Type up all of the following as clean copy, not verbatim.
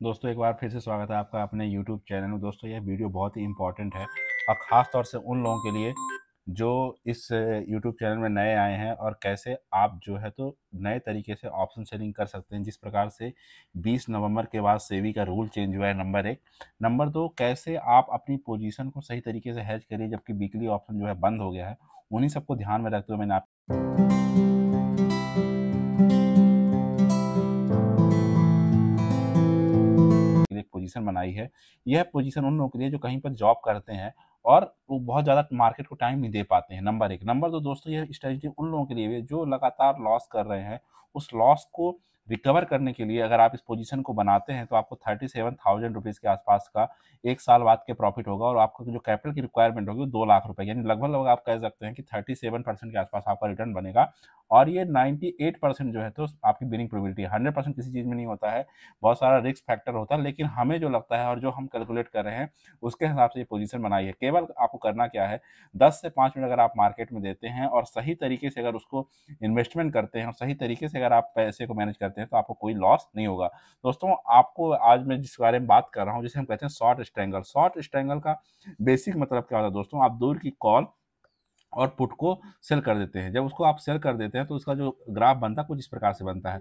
दोस्तों एक बार फिर से स्वागत है आपका अपने YouTube चैनल में। दोस्तों यह वीडियो बहुत ही इम्पोर्टेंट है और ख़ास तौर से उन लोगों के लिए जो इस YouTube चैनल में नए आए हैं और कैसे आप जो है तो नए तरीके से ऑप्शन सेलिंग कर सकते हैं। जिस प्रकार से 20 नवंबर के बाद सेबी का रूल चेंज हुआ है, नंबर 1। नंबर 2, कैसे आप अपनी पोजीशन को सही तरीके से हेज करिए जबकि वीकली ऑप्शन जो है बंद हो गया है। उन्हीं सबको ध्यान में रखते हुए मैंने आप एक पोजीशन बनाई है। यह पोजीशन उन लोगों के लिए जो कहीं पर जॉब करते हैं और वो बहुत ज़्यादा मार्केट को टाइम नहीं दे पाते हैं, नंबर 1। नंबर 2 दोस्तों, यह स्ट्रेटजी उन लोगों के लिए भी है जो लगातार लॉस कर रहे हैं। उस लॉस को रिकवर करने के लिए अगर आप इस पोजीशन को बनाते हैं तो आपको 37,000 रुपीज़ के आसपास का 1 साल बाद के प्रॉफिट होगा और आपको जो कैपिटल की रिक्वायरमेंट होगी वो 2 लाख रुपए, यानी लगभग आप कह सकते हैं कि 37% के आसपास आपका रिटर्न बनेगा। और ये 98% जो है तो आपकी विनिंग प्रोबेबिलिटी है। 100% किसी चीज़ में नहीं होता है, बहुत सारा रिस्क फैक्टर होता है, लेकिन हमें जो लगता है और जो हम कैलकुलेट कर रहे हैं उसके हिसाब से ये पोजीशन बनाई है। केवल आपको करना क्या है, 10 से 5 मिनट अगर आप मार्केट में देते हैं और सही तरीके से अगर उसको इन्वेस्टमेंट करते हैं और सही तरीके से अगर आप पैसे को मैनेज करते हैं तो आपको कोई लॉस नहीं होगा। दोस्तों आपको आज मैं जिस बारे में बात कर रहा हूँ जिसे हम कहते हैं शॉर्ट स्ट्रैंगल। शॉर्ट स्ट्रैंगल का बेसिक मतलब क्या होता है दोस्तों, आप दूर की कॉल और पुट को सेल कर देते हैं। जब उसको आप सेल कर देते हैं तो उसका जो ग्राफ बनता है कुछ इस प्रकार से बनता है।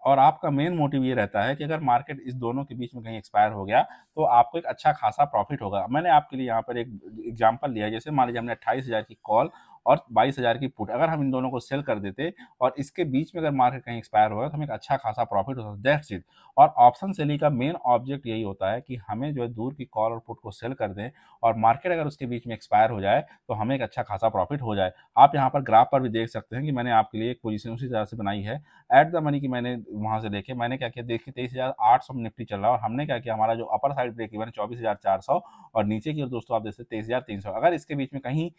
और आपका मेन मोटिव ये रहता है कि अगर मार्केट इस दोनों के बीच में कहीं एक्सपायर हो गया तो आपको एक अच्छा खासा प्रॉफिट होगा। मैंने आपके लिए यहाँ पर एक एग्जांपल लिया है। जैसे मान लीजिए हमने 28,000 की कॉल और 22,000 की पुट, अगर हम इन दोनों को सेल कर देते और इसके बीच में अगर मार्केट कहीं एक्सपायर हो गया तो हमें एक अच्छा खासा प्रॉफिट होता है। That's it. और ऑप्शन सेलिंग का मेन ऑब्जेक्ट यही होता है कि हमें जो है दूर की कॉल और पुट को सेल कर दें और मार्केट अगर उसके बीच में एक्सपायर हो जाए तो हमें एक अच्छा खासा प्रॉफिट हो जाए। आप यहाँ पर ग्राफ पर भी देख सकते हैं कि मैंने आपके लिए एक पोजीशन उसी तरह से बनाई है। एट द मनी की मैंने वहाँ से देखे, मैंने क्या किया, देखिए 23,800 में निफ्टी चल रहा है और हमने क्या किया, हमारा जो अपर साइड ब्रेक इवन 24,400 और नीचे की ओर दोस्तों आप देख सकते 23,300। अगर इसके बीच में कहीं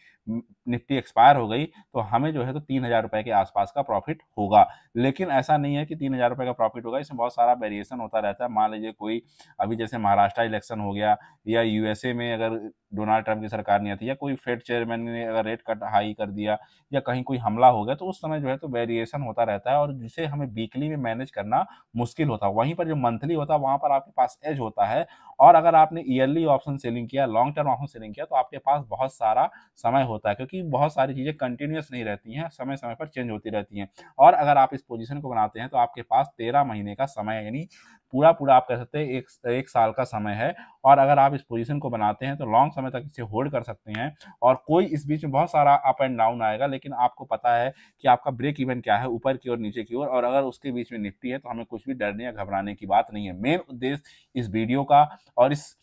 निफ्टी एक्सपायर हो गई तो हमें जो है तो 3,000 रुपए के आसपास का प्रॉफिट होगा। लेकिन ऐसा नहीं है कि 3,000 रुपए का प्रॉफिट होगा, इसमें बहुत सारा वेरिएशन होता रहता है। मान लीजिए कोई अभी जैसे महाराष्ट्र इलेक्शन हो गया या यूएसए में अगर डोनाल्ड ट्रंप की सरकार नहीं आती या कोई फेड चेयरमैन ने अगर रेट कट हाई कर दिया या कहीं कोई हमला हो गया तो उस समय जो है तो वेरिएशन होता रहता है और जिसे हमें वीकली में मैनेज करना मुश्किल होता है। वहीं पर जो मंथली होता है वहां पर आपके पास एज होता है। और अगर आपने ईयरली ऑप्शन सेलिंग किया, लॉन्ग टर्म ऑप्शन सेलिंग किया तो आपके पास बहुत सारा समय होता है, क्योंकि बहुत सारी चीजें कंटिन्यूअस नहीं रहती हैं, समय समय पर चेंज होती रहती हैं। और अगर आप इस पोजीशन को बनाते हैं तो आपके पास 13 महीने का समय है, यानी पूरा पूरा आप कह सकते हैं एक साल का समय है। और अगर आप इस पोजीशन को बनाते हैं तो लॉन्ग समय तक इसे होल्ड कर सकते हैं। और कोई इस बीच में बहुत सारा अप एंड डाउन आएगा, लेकिन आपको पता है कि आपका ब्रेक इवन क्या है, ऊपर की ओर नीचे की ओर, और अगर उसके बीच में निफ्टी है तो हमें कुछ भी डरने या घबराने की बात नहीं है। मेन उद्देश्य इस वीडियो का और इस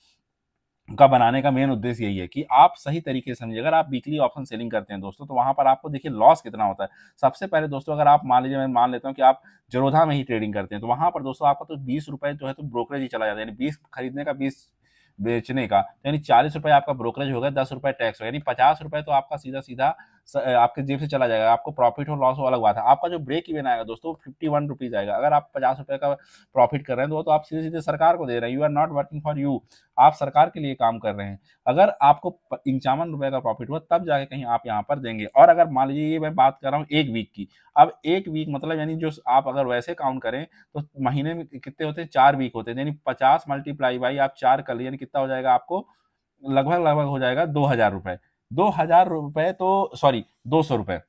का बनाने का मेन उद्देश्य यही है कि आप सही तरीके से समझिए। अगर आप वीकली ऑप्शन सेलिंग करते हैं दोस्तों तो वहां पर आपको देखिए लॉस कितना होता है। सबसे पहले दोस्तों, अगर आप मान लीजिए, मैं मान लेता हूं कि आप जरोधा में ही ट्रेडिंग करते हैं तो वहां पर दोस्तों आपका तो 20 रुपए जो है तो ब्रोकरेज ही चला जाता है, यानी 20 खरीदने का 20 बेचने का, तो यानी 40 रुपए आपका ब्रोकरेज होगा, 10 रुपए टैक्स होगा, यानी 50 रुपए तो आपका सीधा सीधा आपके जेब से चला जाएगा। आपको प्रॉफिट हो लॉस हो अलग बात है। आपका जो ब्रेक इवन आएगा दोस्तों 51 रुपीज आएगा। अगर आप 50 रुपए का प्रॉफिट कर रहे हैं तो आप सीधे सीधे सरकार को दे रहे हैं। You are not working for you, आप सरकार के लिए काम कर रहे हैं। अगर आपको 51 रुपए का प्रॉफिट हुआ तब जाके कहीं आप यहाँ पर देंगे। और अगर मान लीजिए ये मैं बात कर रहा हूँ एक वीक की, अब एक वीक मतलब यानी जो आप अगर वैसे काउंट करें तो महीने में कितने होते हैं, 4 वीक होते हैं, यानी 50 मल्टीप्लाई बाई आप 4 कर लिए, यानी कितना हो जाएगा आपको, लगभग लगभग हो जाएगा 2,000 रुपए। 2,000 रुपए तो सॉरी 200 रुपए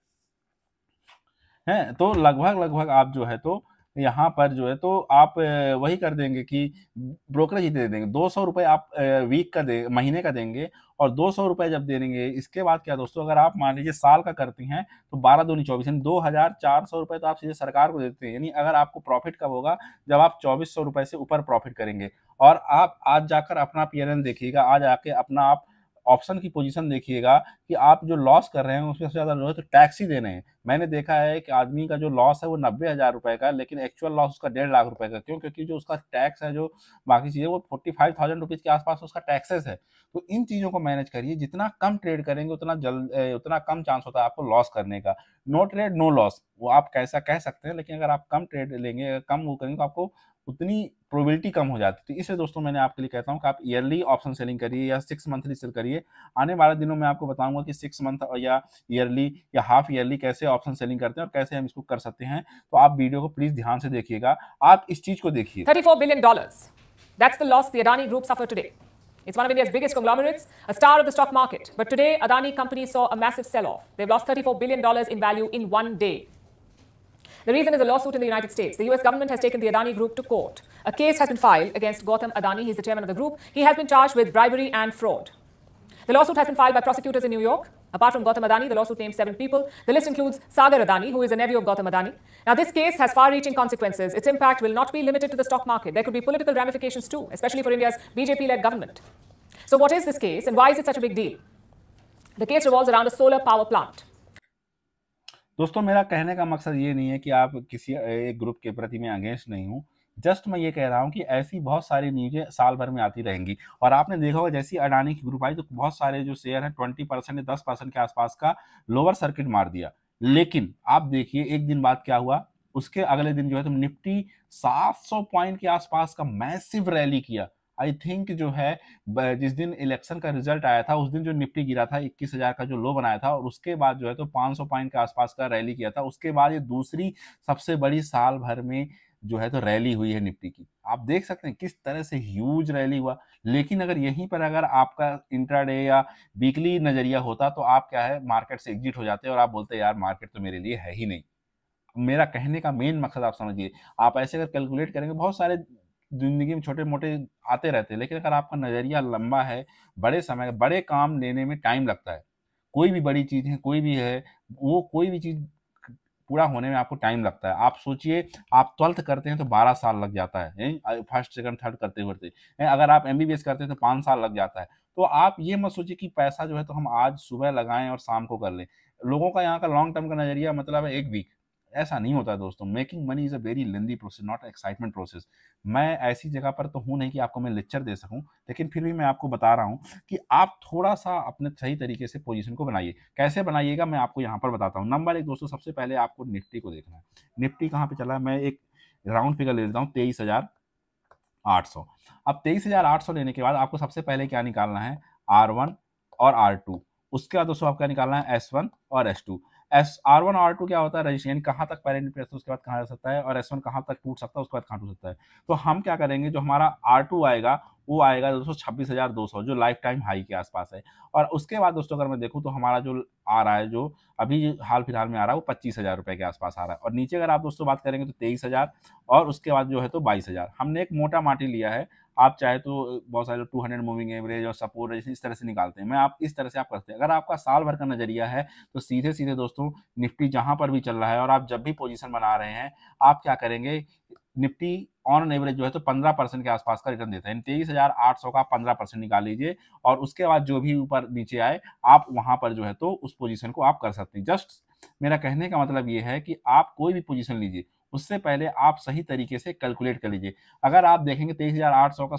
हैं, तो लगभग लगभग आप जो है तो यहाँ पर जो है तो आप वही कर देंगे कि ब्रोकरेज ही दे देंगे। 200 रुपए आप वीक का दे महीने का देंगे और 200 रुपए जब दे देंगे, इसके बाद क्या दोस्तों, अगर आप मान लीजिए साल का करती हैं तो 12 दूनी 24, यानी 2,400 रुपए तो आप सीधे सरकार को देते हैं। यानी अगर आपको प्रॉफिट कब होगा, जब आप 2,400 रुपए से ऊपर प्रॉफिट करेंगे। और आप आज जाकर अपना पीएनएल देखिएगा, आज आके अपना आप ऑप्शन की पोजीशन देखिएगा कि आप जो लॉस कर रहे हैं उसमें सबसे ज्यादा जो है तो टैक्स ही देने हैं। मैंने देखा है कि आदमी का जो लॉस है वो 90,000 रुपए का, लेकिन एक्चुअल लॉस उसका 1.5 लाख रुपए का। क्यों? क्योंकि जो उसका टैक्स है, जो बाकी चीजें, वो 45,000 रुपीज के आसपास उसका टैक्सेस है। तो इन चीजों को मैनेज करिए। जितना कम ट्रेड करेंगे उतना कम चांस होता है आपको लॉस करने का। नो ट्रेड नो लॉस, वो आप कैसा कह सकते हैं, लेकिन अगर आप कम ट्रेड लेंगे, कम वो करेंगे, तो आपको उतनी प्रोबेबिलिटी कम हो जाती है। तो इसलिए दोस्तों मैंने आपके लिए कहता हूं कि आप ईयरली ऑप्शन सेलिंग करिए या 6 मंथली सेल करिए। आने वाले दिनों में आपको बताऊंगा कि 6 मंथ या ईयरली या हाफ ईयरली कैसे ऑप्शन सेलिंग करते हैं और कैसे हम इसको कर सकते हैं। तो आप वीडियो को प्लीज ध्यान से देखिएगा, आप इस चीज को देखिए। $34 billion That's the loss the Adani Group suffered today. It's one of India's biggest conglomerates, a star of the stock market. But today, Adani company saw a massive sell-off. They've lost $34 billion in value in one day. The reason is a lawsuit in the United States. The US government has taken the Adani Group to court. A case has been filed against Gautam Adani. He's the chairman of the group. He has been charged with bribery and fraud. The lawsuit has been filed by prosecutors in New York. Apart from Gautam Adani, the lawsuit names 7 people. The list includes Sagar Adani, who is a nephew of Gautam Adani. Now, this case has far-reaching consequences. Its impact will not be limited to the stock market. There could be political ramifications too, especially for India's BJP-led government. So what is this case and why is it such a big deal? The case revolves around a solar power plant. दोस्तों, मेरा कहने का मकसद ये नहीं है कि आप किसी एक ग्रुप के प्रति मैं अगेंस्ट नहीं हूँ। जस्ट मैं ये कह रहा हूँ कि ऐसी बहुत सारी न्यूज़ें साल भर में आती रहेंगी और आपने देखा होगा जैसी अडानी की ग्रुप आई तो बहुत सारे जो शेयर हैं 20% या 10% के आसपास का लोअर सर्किट मार दिया। लेकिन आप देखिए एक दिन बाद क्या हुआ, उसके अगले दिन जो है तो निफ्टी 700 पॉइंट के आसपास का मैसिव रैली किया। आई थिंक जो है जिस दिन इलेक्शन का रिजल्ट आया था उस दिन जो निफ्टी गिरा था 21,000 का जो लो बनाया था और उसके बाद जो है तो 500 पॉइंट के आसपास का रैली किया था। उसके बाद ये दूसरी सबसे बड़ी साल भर में जो है तो रैली हुई है निफ्टी की। आप देख सकते हैं किस तरह से ह्यूज रैली हुआ। लेकिन अगर यहीं पर अगर आपका इंट्राडे या वीकली नजरिया होता तो आप क्या है मार्केट से एग्जिट हो जाते और आप बोलते यार मार्केट तो मेरे लिए है ही नहीं। मेरा कहने का मेन मकसद आप समझिए, आप ऐसे अगर कैलकुलेट करेंगे बहुत सारे जिंदगी में छोटे मोटे आते रहते हैं, लेकिन अगर आपका नजरिया लंबा है, बड़े समय बड़े काम लेने में टाइम लगता है। कोई भी बड़ी चीज है, कोई भी है, वो कोई भी चीज पूरा होने में आपको टाइम लगता है। आप सोचिए आप 12th करते हैं तो 12 साल लग जाता है, फर्स्ट सेकंड थर्ड करते करते। अगर आप एमबीबीएस करते हैं तो 5 साल लग जाता है। तो आप ये मत सोचिए कि पैसा जो है तो हम आज सुबह लगाएं और शाम को कर लें। लोगों का यहाँ का लॉन्ग टर्म का नजरिया मतलब है 1 वीक। ऐसा नहीं होता है दोस्तों। Making money is a very lengthy process, not excitement process. मैं ऐसी जगह पर तो हूँ नहीं कि आपको मैं लेक्चर दे सकूं, लेकिन फिर भी मैं आपको बता रहा हूँ कि आप थोड़ा सा अपने सही तरीके से पोजीशन को बनाइए। कैसे बनाइएगा मैं आपको यहाँ पर बताता हूँ। नंबर 1 दोस्तों, सबसे पहले आपको निफ्टी को देखना है। निफ्टी कहाँ पे चला है, मैं एक राउंड फिगर ले लेता हूँ 23,800। अब 23,800 लेने के बाद आपको सबसे पहले क्या निकालना है, R1 और R2। उसके बाद दोस्तों आपका निकालना है S1 और S2। R1 और R2 क्या होता है, रजिस्ट्रेशन कहाँ तक पहले निपट उसके बाद कहाँ जा सकता है, और S1 कहाँ तक टूट सकता है उसके बाद कहाँ टूट सकता है। तो हम क्या करेंगे, जो हमारा R2 आएगा वो आएगा दोस्तों 26,200 जो लाइफ टाइम हाई के आसपास है। और उसके बाद दोस्तों अगर मैं देखूं तो हमारा जो आ रहा है, जो अभी हाल फिलहाल में आ रहा है, वो 25,000 रुपए के आसपास आ रहा है। और नीचे अगर आप दोस्तों बात करेंगे तो 23,000 और उसके बाद जो है तो 22,000। हमने एक मोटा माटी लिया है। आप चाहे तो बहुत सारे 200 मूविंग एवरेज और सपोर्ट इस तरह से निकालते हैं। मैं आप इस तरह से आप करते हैं। अगर आपका साल भर का नजरिया है तो सीधे सीधे दोस्तों निफ्टी जहां पर भी चल रहा है और आप जब भी पोजीशन बना रहे हैं, आप क्या करेंगे, निफ्टी ऑन एवरेज जो है तो 15% के आसपास का रिटर्न देता है। 23,800 का 15% निकाल लीजिए और उसके बाद जो भी ऊपर नीचे आए आप वहां पर जो है तो उस पोजीशन को आप कर सकते हैं। जस्ट मेरा कहने का मतलब ये है कि आप कोई भी पोजीशन लीजिए, उससे पहले आप सही तरीके से कैलकुलेट कर लीजिए। अगर आप देखेंगे 23,800 का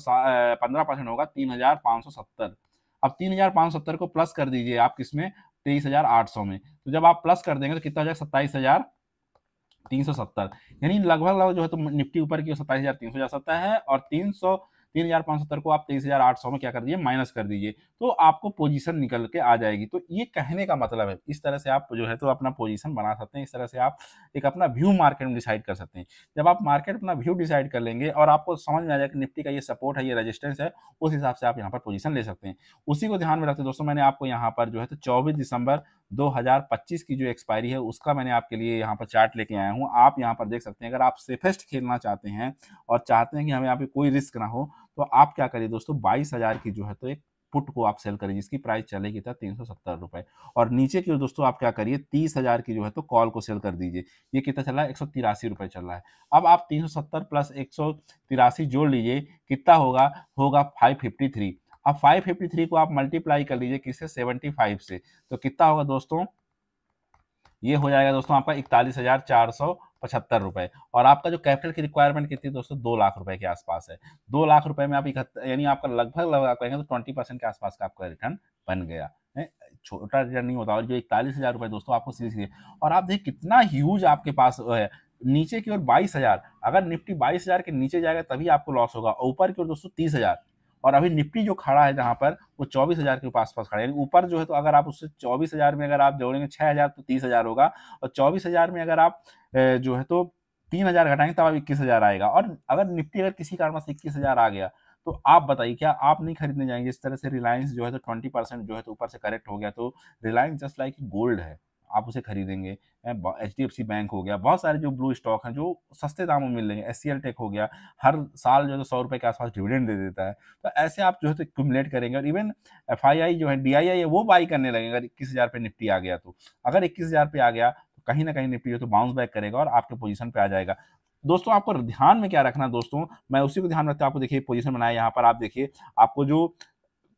15% होगा 3,570। अब 3,570 को प्लस कर दीजिए आप किसमें, 23,800 में। तो जब आप प्लस कर देंगे तो कितना हो जाएगा, 27,370। यानी लगभग जो है तो निफ्टी ऊपर की 27,300 जा सकता है और 3,570 को आप 23,800 में क्या कर दीजिए, माइनस कर दीजिए, तो आपको पोजीशन निकल के आ जाएगी। तो ये कहने का मतलब है इस तरह से आप जो है तो अपना पोजीशन बना सकते हैं। इस तरह से आप एक अपना व्यू मार्केट में डिसाइड कर सकते हैं। जब आप मार्केट अपना व्यू डिसाइड कर लेंगे और आपको समझ में आ जाएगा कि निफ्टी का ये सपोर्ट है, ये रेजिस्टेंस है, उस हिसाब से आप यहाँ पर पोजीशन ले सकते हैं। उसी को ध्यान में रखते दोस्तों मैंने आपको यहाँ पर जो है तो 24 दिसंबर 2025 की जो एक्सपायरी है उसका मैंने आपके लिए यहाँ पर चार्ट लेके आया हूँ। आप यहाँ पर देख सकते हैं। अगर आप सेफेस्ट खेलना चाहते हैं और चाहते हैं कि हमें यहाँ पे कोई रिस्क ना हो, तो आप क्या करिए दोस्तों, 22,000 की जो है तो एक पुट को आप सेल करिए जिसकी प्राइस चलेगी था 370 रुपए। और नीचे की दोस्तों आप क्या करिए, 30,000 की जो है तो कॉल को सेल कर दीजिए। ये कितना चल रहा है, 183 रुपए चल रहा है। अब आप 370 प्लस 183 जोड़ लीजिए, कितना होगा, होगा 553। अब 553 को आप मल्टीप्लाई कर लीजिए किससे, 75 से, तो कितना होगा दोस्तों, ये हो जाएगा दोस्तों आपका 41,475 रुपए। और आपका जो कैपिटल की रिक्वायरमेंट कितनी है दोस्तों, 2 लाख रुपए के आसपास है। 2 लाख रुपए में आप यानी आपका लगभग कहेंगे तो 20% के आसपास का आपका रिटर्न बन गया है। छोटा रिटर्न नहीं होता। और जो 41,000 रुपए दोस्तों आपको सीधे सीधे, और आप देखिए कितना ह्यूज आपके पास है। नीचे की ओर 22,000, अगर निफ्टी 22,000 के नीचे जाएगा तभी आपको लॉस होगा। ऊपर की ओर दोस्तों 30,000, और अभी निफ्टी जो खड़ा है जहां पर वो 24,000 के पास खड़ा है। यानी ऊपर जो है तो अगर आप उससे 24,000 में अगर आप जोड़ेंगे 6,000 तो 30,000 होगा, और 24,000 में अगर आप जो है तो 3,000 घटाएंगे तब आप 21,000 आएगा। और अगर निफ्टी अगर किसी कारण से 21,000 आ गया तो आप बताइए क्या आप नहीं खरीदने जाएंगे? इस तरह से रिलायंस जो है तो 20% जो है तो ऊपर से करेक्ट हो गया, तो रिलायंस जस्ट लाइक गोल्ड है, आप उसे खरीदेंगे। एचडीएफसी बैंक हो गया, बहुत सारे जो ब्लू स्टॉक हैं जो सस्ते दामों में मिल रहे हैं, एचसीएल टेक हो गया, हर साल जो है तो 100 रुपए के आसपास डिविडेंड दे देता है। तो ऐसे आप जो है तो एक्यूमुलेट करेंगे, और इवन एफआईआई जो है, डीआईआई है, वो बाई करने लगेगा अगर 21,000 पे निफ्टी आ गया तो। अगर 21,000 पे आ गया तो कहीं ना कहीं निफ्टी जो है तो बाउंस बैक करेगा और आपके पोजीशन पे आ जाएगा। दोस्तों आपको ध्यान में क्या रखना है दोस्तों, मैं उसी को ध्यान रखते हुए आपको देखिए पोजीशन बनाया यहाँ पर। आप देखिए आपको जो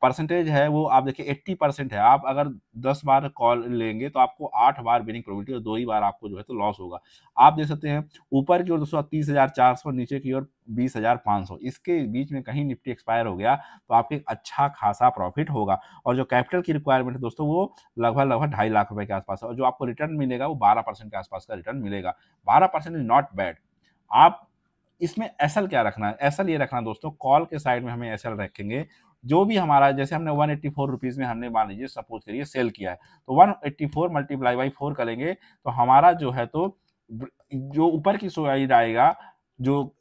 परसेंटेज है वो आप देखिए 80% है। आप अगर 10 बार कॉल लेंगे तो आपको 8 बार विनिंग प्रोबेबिलिटी और 2 ही बार आपको जो है तो लॉस होगा। आप देख सकते हैं ऊपर की ओर दोस्तों 30,400, नीचे की ओर 20,500, इसके बीच में कहीं निफ्टी एक्सपायर हो गया तो आपके अच्छा खासा प्रॉफिट होगा। और जो कैपिटल की रिक्वायरमेंट है दोस्तों वो लगभग 2.5 लाख रुपए के आसपास है, और जो आपको रिटर्न मिलेगा वो 12% के आसपास का रिटर्न मिलेगा। 12% इज नॉट बैड। आप इसमें एसएल क्या रखना है? एसएल ये रखना दोस्तों, कॉल के साइड में हमें एसएल रखेंगे। जो भी हमारा, जैसे हमने 184 रुपीज में हमने मान लीजिए सपोज करिए सेल किया है, तो 184 मल्टीप्लाई बाई 4 करेंगे तो हमारा जो है तो जो ऊपर की साइड आएगा, जो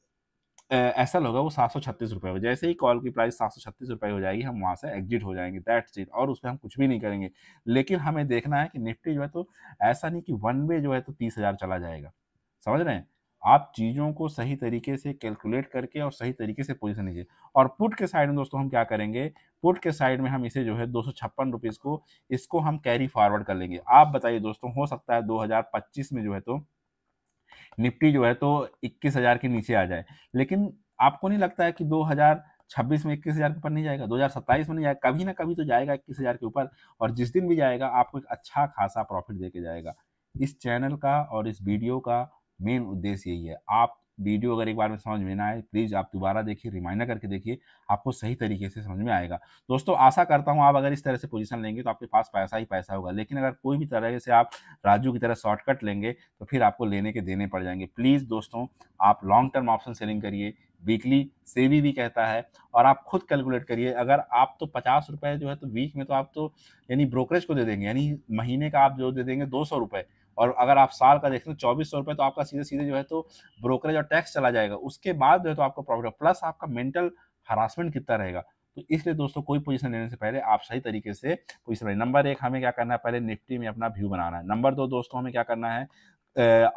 एसएल होगा वो 736 रुपए होगा। जैसे ही कॉल की प्राइस 736 रुपए हो जाएगी हम वहां से एग्जिट हो जाएंगे, दैट्स इट, और उसमें हम कुछ भी नहीं करेंगे। लेकिन हमें देखना है कि निफ्टी जो है तो ऐसा नहीं कि वन वे जो है तो 30,000 चला जाएगा, समझ रहे हैं? आप चीज़ों को सही तरीके से कैलकुलेट करके और सही तरीके से पोजीशन लीजिए। और पुट के साइड में दोस्तों हम क्या करेंगे, पुट के साइड में हम इसे जो है 256 रुपीज़ को, इसको हम कैरी फॉरवर्ड कर लेंगे। आप बताइए दोस्तों, हो सकता है 2025 में जो है तो निफ्टी जो है तो 21,000 के नीचे आ जाए, लेकिन आपको नहीं लगता है कि 2026 में 21,000 के ऊपर नहीं जाएगा? 2027 में नहीं जाएगा? कभी ना कभी तो जाएगा 21,000 के ऊपर, और जिस दिन भी जाएगा आपको एक अच्छा खासा प्रॉफिट दे के जाएगा। इस चैनल का और इस वीडियो का मेन उद्देश्य यही है। आप वीडियो अगर एक बार में समझ में ना आए, प्लीज़ आप दोबारा देखिए, रिमाइंडर करके देखिए, आपको सही तरीके से समझ में आएगा। दोस्तों आशा करता हूँ आप अगर इस तरह से पोजीशन लेंगे तो आपके पास पैसा ही पैसा होगा, लेकिन अगर कोई भी तरह से आप राजू की तरह शॉर्टकट लेंगे तो फिर आपको लेने के देने पड़ जाएंगे। प्लीज़ दोस्तों आप लॉन्ग टर्म ऑप्शन सेलिंग करिए, वीकली सेबी भी कहता है, और आप खुद कैलकुलेट करिए। अगर आप तो 50 रुपए जो है तो वीक में तो आप तो यानी ब्रोकरेज को दे देंगे, यानी महीने का आप जो दे देंगे 200 रुपए, और अगर आप साल का देखें तो 2400 रुपए तो आपका सीधे सीधे जो है तो ब्रोकरेज और टैक्स चला जाएगा। उसके बाद जो है तो आपको प्रॉफिट, प्लस आपका मेंटल हरासमेंट कितना रहेगा। तो इसलिए दोस्तों कोई पोजीशन लेने से पहले आप सही तरीके से पोजीशन लें। नंबर 1 हमें क्या करना है, पहले निफ्टी में अपना व्यू बनाना है। नंबर 2 दोस्तों हमें क्या करना है,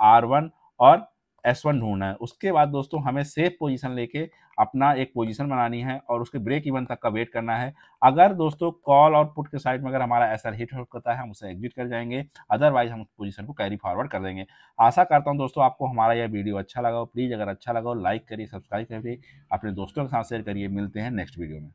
R1 और S1 ढूंढना है। उसके बाद दोस्तों हमें सेफ पोजीशन लेके अपना एक पोजीशन बनानी है और उसके ब्रेक इवन तक का वेट करना है। अगर दोस्तों कॉल और पुट के साइड में अगर हमारा एसएल हिट होता है हम उसे एग्जिट कर जाएंगे, अदरवाइज हम उस पोजीशन को कैरी फॉरवर्ड कर देंगे। आशा करता हूं दोस्तों आपको हमारा यह वीडियो अच्छा लगा हो। प्लीज़ अगर अच्छा लगा हो लाइक करिए, सब्सक्राइब करिए, अपने दोस्तों के साथ शेयर करिए। मिलते हैं नेक्स्ट वीडियो में।